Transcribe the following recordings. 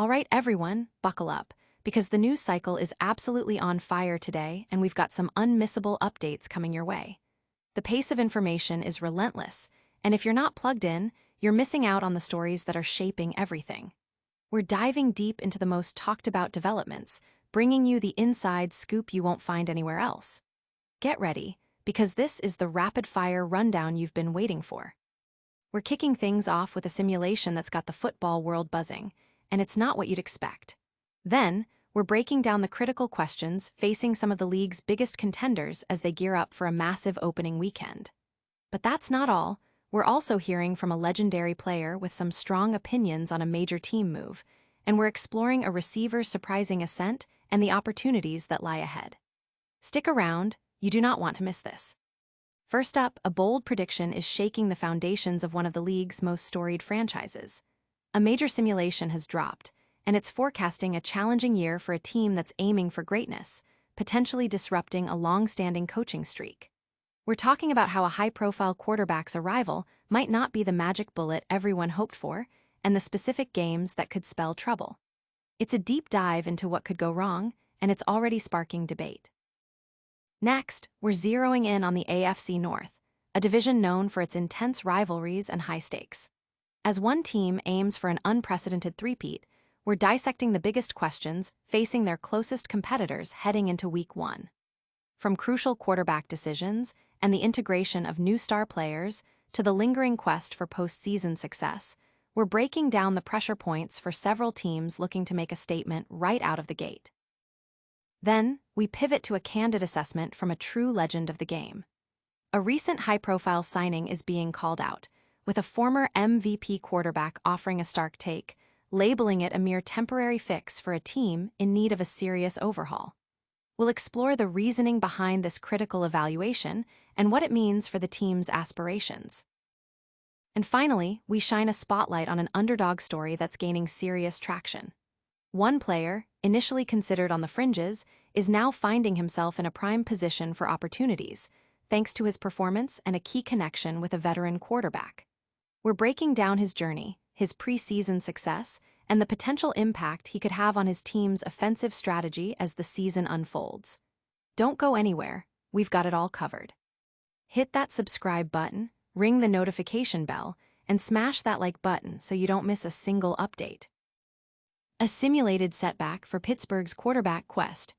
All right, everyone, buckle up, because the news cycle is absolutely on fire today, and we've got some unmissable updates coming your way. The pace of information is relentless, and if you're not plugged in, you're missing out on the stories that are shaping everything. We're diving deep into the most talked about developments, bringing you the inside scoop you won't find anywhere else. Get ready, because this is the rapid-fire rundown you've been waiting for. We're kicking things off with a simulation that's got the football world buzzing, and it's not what you'd expect. Then, we're breaking down the critical questions facing some of the league's biggest contenders as they gear up for a massive opening weekend. But that's not all. We're also hearing from a legendary player with some strong opinions on a major team move, and we're exploring a receiver's surprising ascent and the opportunities that lie ahead. Stick around, you do not want to miss this. First up, a bold prediction is shaking the foundations of one of the league's most storied franchises. A major simulation has dropped, and it's forecasting a challenging year for a team that's aiming for greatness, potentially disrupting a long-standing coaching streak. We're talking about how a high-profile quarterback's arrival might not be the magic bullet everyone hoped for, and the specific games that could spell trouble. It's a deep dive into what could go wrong, and it's already sparking debate. Next, we're zeroing in on the AFC North, a division known for its intense rivalries and high stakes. As one team aims for an unprecedented three-peat, we're dissecting the biggest questions facing their closest competitors heading into Week 1. From crucial quarterback decisions and the integration of new star players to the lingering quest for postseason success, we're breaking down the pressure points for several teams looking to make a statement right out of the gate. Then, we pivot to a candid assessment from a true legend of the game. A recent high-profile signing is being called out, with a former MVP quarterback offering a stark take, labeling it a mere temporary fix for a team in need of a serious overhaul. We'll explore the reasoning behind this critical evaluation and what it means for the team's aspirations. And finally, we shine a spotlight on an underdog story that's gaining serious traction. One player, initially considered on the fringes, is now finding himself in a prime position for opportunities, thanks to his performance and a key connection with a veteran quarterback. We're breaking down his journey, his preseason success, and the potential impact he could have on his team's offensive strategy as the season unfolds. Don't go anywhere, we've got it all covered. Hit that subscribe button, ring the notification bell, and smash that like button so you don't miss a single update. A simulated setback for Pittsburgh's quarterback quest.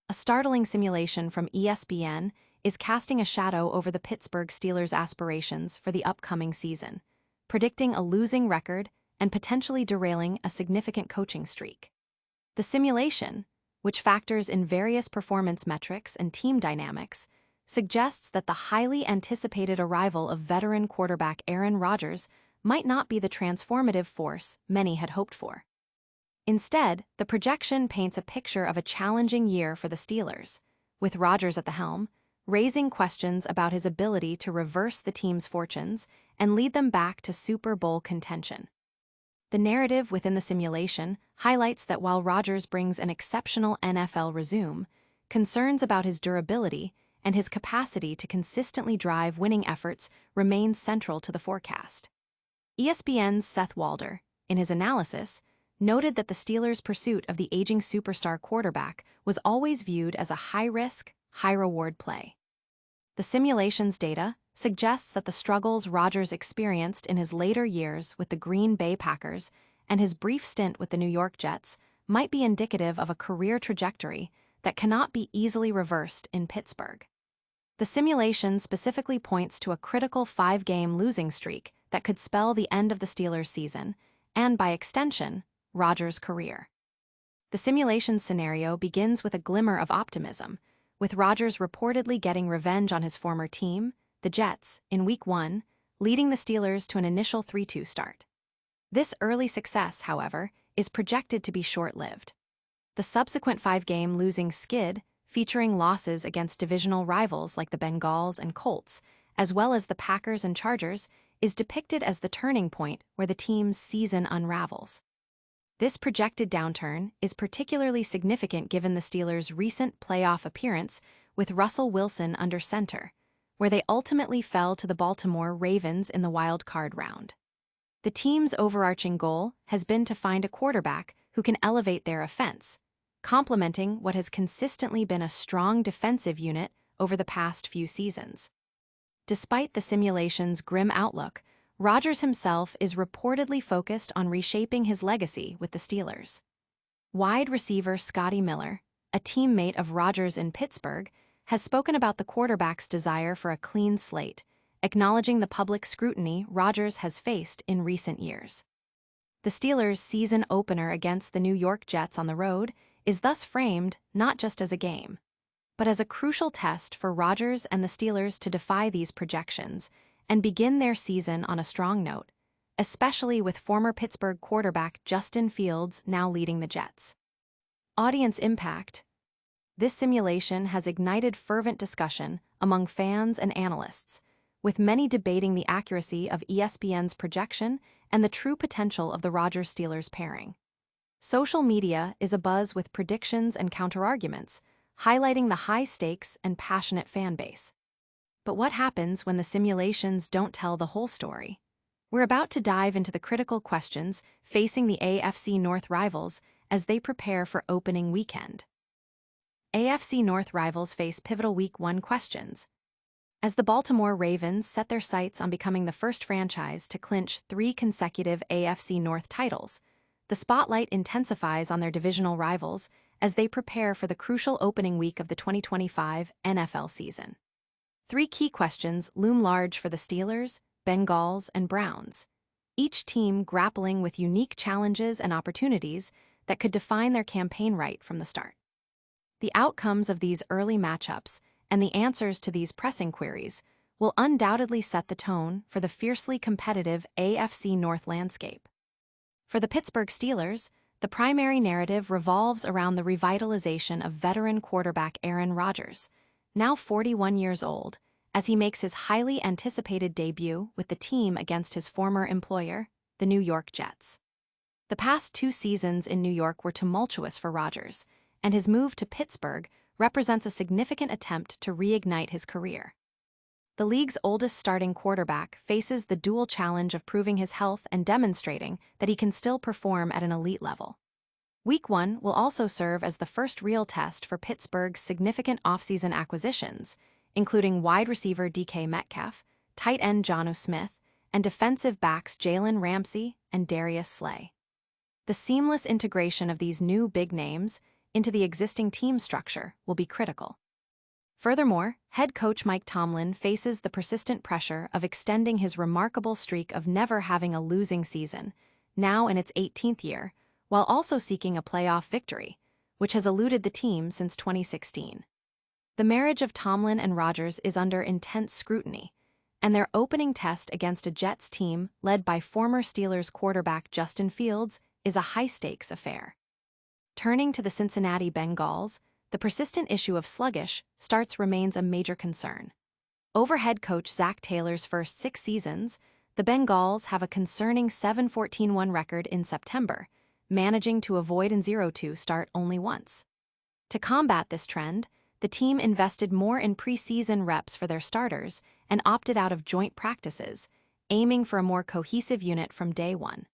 A startling simulation from ESPN is casting a shadow over the Pittsburgh Steelers' aspirations for the upcoming season, predicting a losing record and potentially derailing a significant coaching streak. The simulation, which factors in various performance metrics and team dynamics, suggests that the highly anticipated arrival of veteran quarterback Aaron Rodgers might not be the transformative force many had hoped for. Instead, the projection paints a picture of a challenging year for the Steelers, with Rodgers at the helm, raising questions about his ability to reverse the team's fortunes and lead them back to Super Bowl contention. The narrative within the simulation highlights that while Rodgers brings an exceptional NFL resume, concerns about his durability and his capacity to consistently drive winning efforts remain central to the forecast. ESPN's Seth Walder, in his analysis, noted that the Steelers' pursuit of the aging superstar quarterback was always viewed as a high-risk, high-reward play. The simulation's data suggests that the struggles Rodgers experienced in his later years with the Green Bay Packers and his brief stint with the New York Jets might be indicative of a career trajectory that cannot be easily reversed in Pittsburgh. The simulation specifically points to a critical 5-game losing streak that could spell the end of the Steelers' season, and by extension, Rodgers' career. The simulation scenario begins with a glimmer of optimism, with Rodgers reportedly getting revenge on his former team, the Jets, in Week 1, leading the Steelers to an initial 3-2 start. This early success, however, is projected to be short-lived. The subsequent 5-game losing skid, featuring losses against divisional rivals like the Bengals and Colts, as well as the Packers and Chargers, is depicted as the turning point where the team's season unravels. This projected downturn is particularly significant given the Steelers' recent playoff appearance with Russell Wilson under center, where they ultimately fell to the Baltimore Ravens in the wild card round. The team's overarching goal has been to find a quarterback who who can elevate their offense, complementing what has consistently been a strong defensive unit over the past few seasons. Despite the simulation's grim outlook, Rodgers himself is reportedly focused on reshaping his legacy with the Steelers. Wide receiver Scotty Miller, a teammate of Rodgers in Pittsburgh, has spoken about the quarterback's desire for a clean slate, acknowledging the public scrutiny Rodgers has faced in recent years. The Steelers' season opener against the New York Jets on the road is thus framed not just as a game, but as a crucial test for Rodgers and the Steelers to defy these projections and begin their season on a strong note, especially with former Pittsburgh quarterback Justin Fields now leading the Jets. Audience impact. This simulation has ignited fervent discussion among fans and analysts, with many debating the accuracy of ESPN's projection and the true potential of the Rodgers-Steelers pairing. Social media is abuzz with predictions and counterarguments, highlighting the high stakes and passionate fan base. But what happens when the simulations don't tell the whole story? We're about to dive into the critical questions facing the AFC North rivals as they prepare for opening weekend. AFC North rivals face pivotal Week 1 questions. As the Baltimore Ravens set their sights on becoming the first franchise to clinch 3 consecutive AFC North titles, the spotlight intensifies on their divisional rivals as they prepare for the crucial opening week of the 2025 NFL season. 3 key questions loom large for the Steelers, Bengals, and Browns, each team grappling with unique challenges and opportunities that could define their campaign right from the start. The outcomes of these early matchups and the answers to these pressing queries will undoubtedly set the tone for the fiercely competitive AFC North landscape. For the Pittsburgh Steelers, the primary narrative revolves around the revitalization of veteran quarterback Aaron Rodgers, now 41 years old, as he makes his highly anticipated debut with the team against his former employer, the New York Jets. The past 2 seasons in New York were tumultuous for Rodgers, and his move to Pittsburgh represents a significant attempt to reignite his career. The league's oldest starting quarterback faces the dual challenge of proving his health and demonstrating that he can still perform at an elite level. Week 1 will also serve as the first real test for Pittsburgh's significant offseason acquisitions, including wide receiver DK Metcalf, tight end Jonnu Smith, and defensive backs Jalen Ramsey and Darius Slay. The seamless integration of these new big names into the existing team structure will be critical. Furthermore, head coach Mike Tomlin faces the persistent pressure of extending his remarkable streak of never having a losing season, now in its 18th year, while also seeking a playoff victory, which has eluded the team since 2016. The marriage of Tomlin and Rodgers is under intense scrutiny, and their opening test against a Jets team led by former Steelers quarterback Justin Fields is a high-stakes affair. Turning to the Cincinnati Bengals, the persistent issue of sluggish starts remains a major concern. Over head coach Zach Taylor's first 6 seasons, the Bengals have a concerning 7-14-1 record in September, managing to avoid an 0-2 start only once. To combat this trend, the team invested more in preseason reps for their starters and opted out of joint practices, aiming for a more cohesive unit from day one.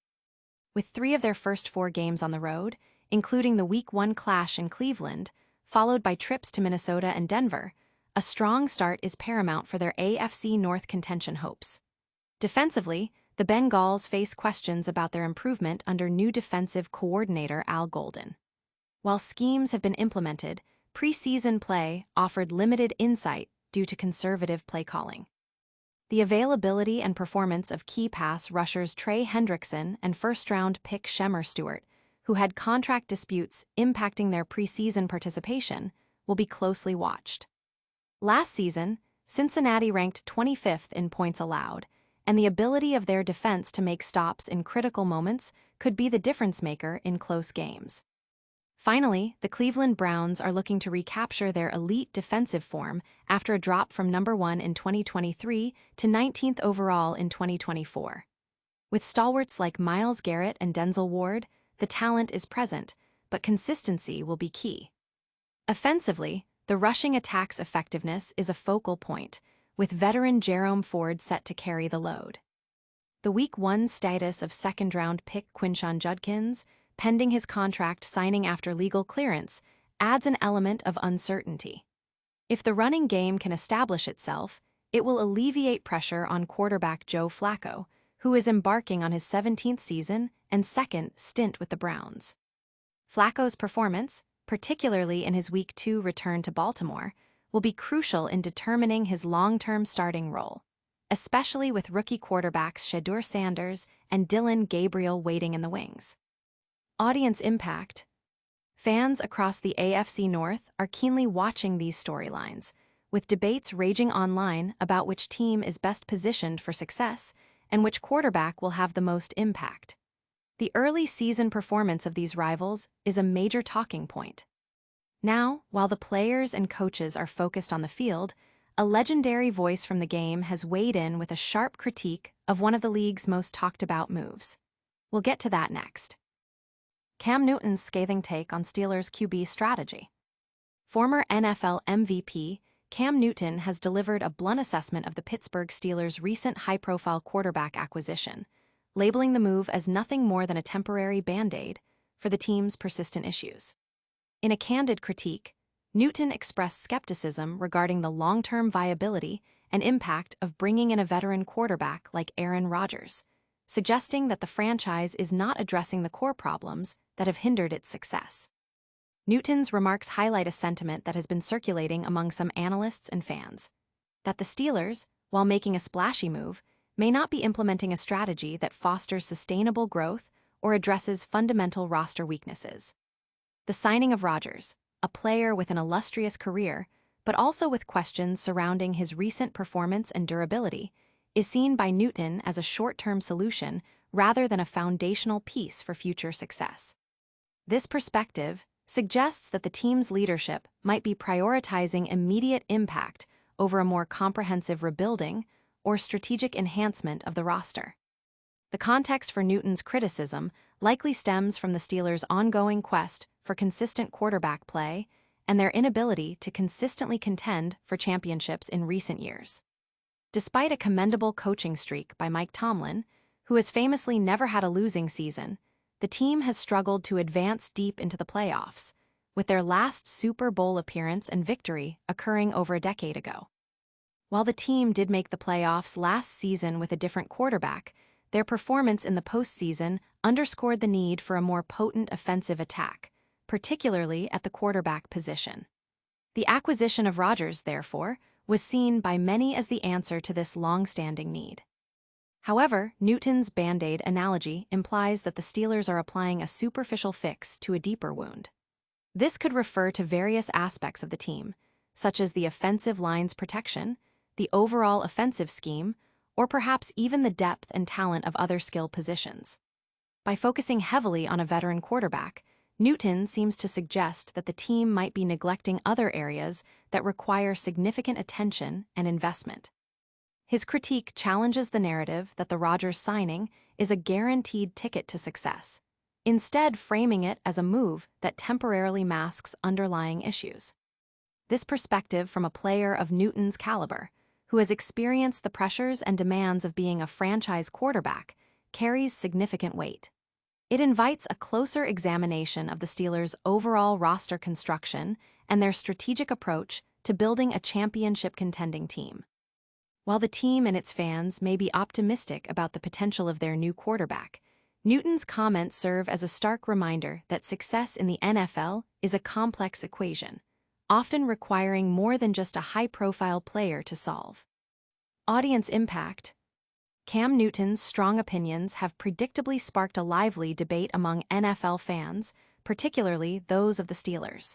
With 3 of their first 4 games on the road, including the Week 1 clash in Cleveland, followed by trips to Minnesota and Denver, a strong start is paramount for their AFC North contention hopes. Defensively, the Bengals face questions about their improvement under new defensive coordinator Al Golden. While schemes have been implemented, preseason play offered limited insight due to conservative play calling. The availability and performance of key pass rushers Trey Hendrickson and first-round pick Shemar Stewart, who had contract disputes impacting their preseason participation, will be closely watched. Last season, Cincinnati ranked 25th in points allowed, and the ability of their defense to make stops in critical moments could be the difference-maker in close games. Finally, the Cleveland Browns are looking to recapture their elite defensive form after a drop from number 1 in 2023 to 19th overall in 2024. With stalwarts like Myles Garrett and Denzel Ward, the talent is present, but consistency will be key. Offensively, the rushing attack's effectiveness is a focal point, with veteran Jerome Ford set to carry the load. The Week 1 status of second-round pick Quinshon Judkins, pending his contract signing after legal clearance, adds an element of uncertainty. If the running game can establish itself, it will alleviate pressure on quarterback Joe Flacco, who is embarking on his 17th season and second stint with the Browns. Flacco's performance, particularly in his Week 2 return to Baltimore, will be crucial in determining his long-term starting role, especially with rookie quarterbacks Shedeur Sanders and Dillon Gabriel waiting in the wings. Audience impact. Fans across the AFC North are keenly watching these storylines, with debates raging online about which team is best positioned for success and which quarterback will have the most impact. The early season performance of these rivals is a major talking point. Now, while the players and coaches are focused on the field, a legendary voice from the game has weighed in with a sharp critique of one of the league's most talked-about moves. We'll get to that next. Cam Newton's scathing take on Steelers' QB strategy. Former NFL MVP Cam Newton has delivered a blunt assessment of the Pittsburgh Steelers' recent high-profile quarterback acquisition, labeling the move as nothing more than a temporary band-aid for the team's persistent issues. In a candid critique, Newton expressed skepticism regarding the long-term viability and impact of bringing in a veteran quarterback like Aaron Rodgers, suggesting that the franchise is not addressing the core problems that have hindered its success. Newton's remarks highlight a sentiment that has been circulating among some analysts and fans, that the Steelers, while making a splashy move, may not be implementing a strategy that fosters sustainable growth or addresses fundamental roster weaknesses. The signing of Rodgers, a player with an illustrious career, but also with questions surrounding his recent performance and durability, is seen by Newton as a short-term solution rather than a foundational piece for future success. This perspective suggests that the team's leadership might be prioritizing immediate impact over a more comprehensive rebuilding or strategic enhancement of the roster. The context for Newton's criticism likely stems from the Steelers' ongoing quest for consistent quarterback play and their inability to consistently contend for championships in recent years. Despite a commendable coaching streak by Mike Tomlin, who has famously never had a losing season, the team has struggled to advance deep into the playoffs, with their last Super Bowl appearance and victory occurring over a decade ago. While the team did make the playoffs last season with a different quarterback, their performance in the postseason underscored the need for a more potent offensive attack, particularly at the quarterback position. The acquisition of Rodgers, therefore, was seen by many as the answer to this long-standing need. However, Newton's Band-Aid analogy implies that the Steelers are applying a superficial fix to a deeper wound. This could refer to various aspects of the team, such as the offensive line's protection, the overall offensive scheme, or perhaps even the depth and talent of other skill positions. By focusing heavily on a veteran quarterback, Newton seems to suggest that the team might be neglecting other areas that require significant attention and investment. His critique challenges the narrative that the Rodgers signing is a guaranteed ticket to success, instead framing it as a move that temporarily masks underlying issues. This perspective from a player of Newton's caliber, who has experienced the pressures and demands of being a franchise quarterback, carries significant weight. It invites a closer examination of the Steelers' overall roster construction and their strategic approach to building a championship-contending team. While the team and its fans may be optimistic about the potential of their new quarterback, Newton's comments serve as a stark reminder that success in the NFL is a complex equation, often requiring more than just a high-profile player to solve. Audience impact. Cam Newton's strong opinions have predictably sparked a lively debate among NFL fans, particularly those of the Steelers.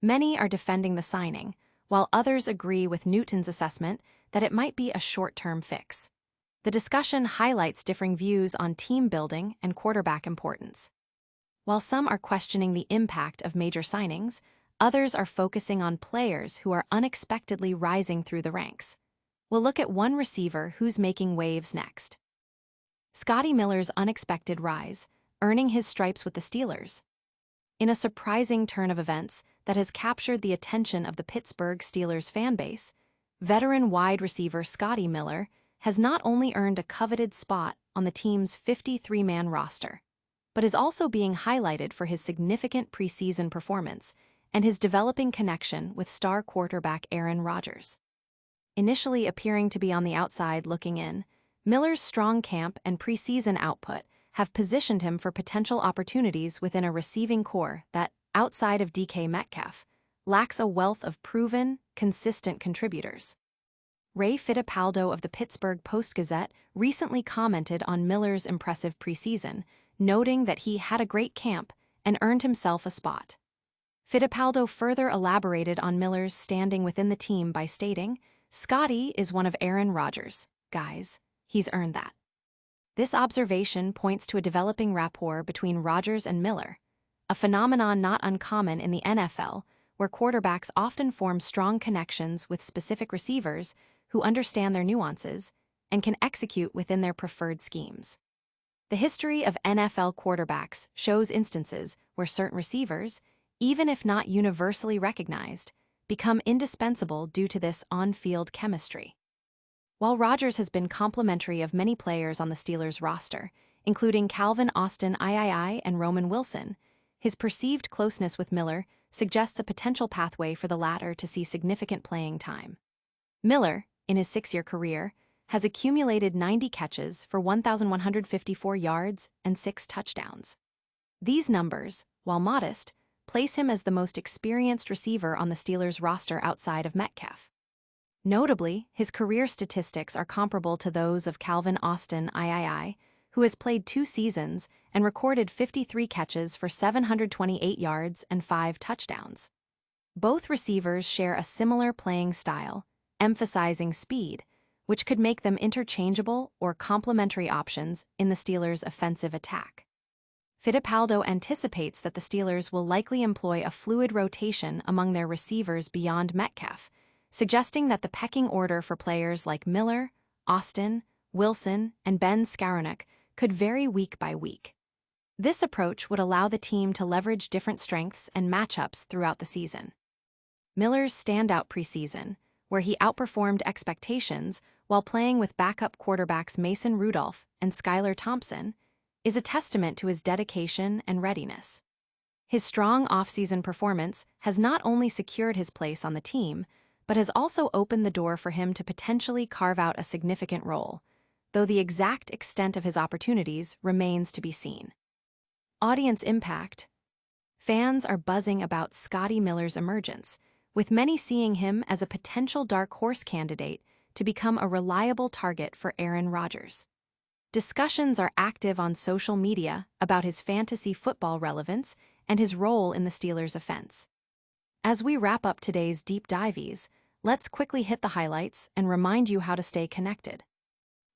Many are defending the signing, while others agree with Newton's assessment that it might be a short-term fix. The discussion highlights differing views on team building and quarterback importance. While some are questioning the impact of major signings, others are focusing on players who are unexpectedly rising through the ranks. We'll look at one receiver who's making waves next. Scotty Miller's unexpected rise, earning his stripes with the Steelers. In a surprising turn of events that has captured the attention of the Pittsburgh Steelers fanbase, veteran wide receiver Scotty Miller has not only earned a coveted spot on the team's 53-man roster, but is also being highlighted for his significant preseason performance and his developing connection with star quarterback Aaron Rodgers. Initially appearing to be on the outside looking in, Miller's strong camp and preseason output have positioned him for potential opportunities within a receiving core that, outside of DK Metcalf, lacks a wealth of proven, consistent contributors. Ray Fittipaldo of the Pittsburgh Post-Gazette recently commented on Miller's impressive preseason, noting that he had a great camp and earned himself a spot. Fittipaldo further elaborated on Miller's standing within the team by stating, "Scotty is one of Aaron Rodgers' guys. He's earned that." This observation points to a developing rapport between Rodgers and Miller, a phenomenon not uncommon in the NFL, where quarterbacks often form strong connections with specific receivers who understand their nuances and can execute within their preferred schemes. The history of NFL quarterbacks shows instances where certain receivers, even if not universally recognized, become indispensable due to this on-field chemistry. While Rodgers has been complimentary of many players on the Steelers' roster, including Calvin Austin III and Roman Wilson, his perceived closeness with Miller suggests a potential pathway for the latter to see significant playing time. Miller, in his 6-year career, has accumulated 90 catches for 1,154 yards and 6 touchdowns. These numbers, while modest, place him as the most experienced receiver on the Steelers' roster outside of Metcalf. Notably, his career statistics are comparable to those of Calvin Austin III, who has played 2 seasons and recorded 53 catches for 728 yards and 5 touchdowns. Both receivers share a similar playing style, emphasizing speed, which could make them interchangeable or complementary options in the Steelers' offensive attack. Fittipaldo anticipates that the Steelers will likely employ a fluid rotation among their receivers beyond Metcalf, suggesting that the pecking order for players like Miller, Austin, Wilson, and Ben Skowronek could vary week by week. This approach would allow the team to leverage different strengths and matchups throughout the season. Miller's standout preseason, where he outperformed expectations while playing with backup quarterbacks Mason Rudolph and Skylar Thompson, is a testament to his dedication and readiness. His strong offseason performance has not only secured his place on the team, but has also opened the door for him to potentially carve out a significant role, though the exact extent of his opportunities remains to be seen. Audience impact. Fans are buzzing about Scotty Miller's emergence, with many seeing him as a potential dark horse candidate to become a reliable target for Aaron Rodgers. Discussions are active on social media about his fantasy football relevance and his role in the Steelers' offense. As we wrap up today's deep dives, let's quickly hit the highlights and remind you how to stay connected.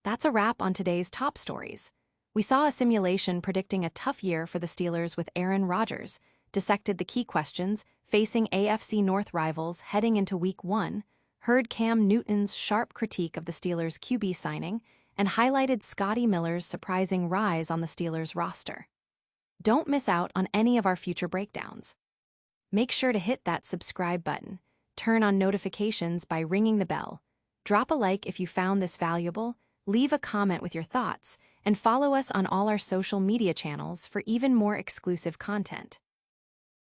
That's a wrap on today's top stories. We saw a simulation predicting a tough year for the Steelers with Aaron Rodgers, dissected the key questions facing AFC North rivals heading into Week 1, heard Cam Newton's sharp critique of the Steelers' QB signing, and highlighted Scotty Miller's surprising rise on the Steelers' roster. Don't miss out on any of our future breakdowns. Make sure to hit that subscribe button, turn on notifications by ringing the bell, drop a like if you found this valuable, leave a comment with your thoughts, and follow us on all our social media channels for even more exclusive content.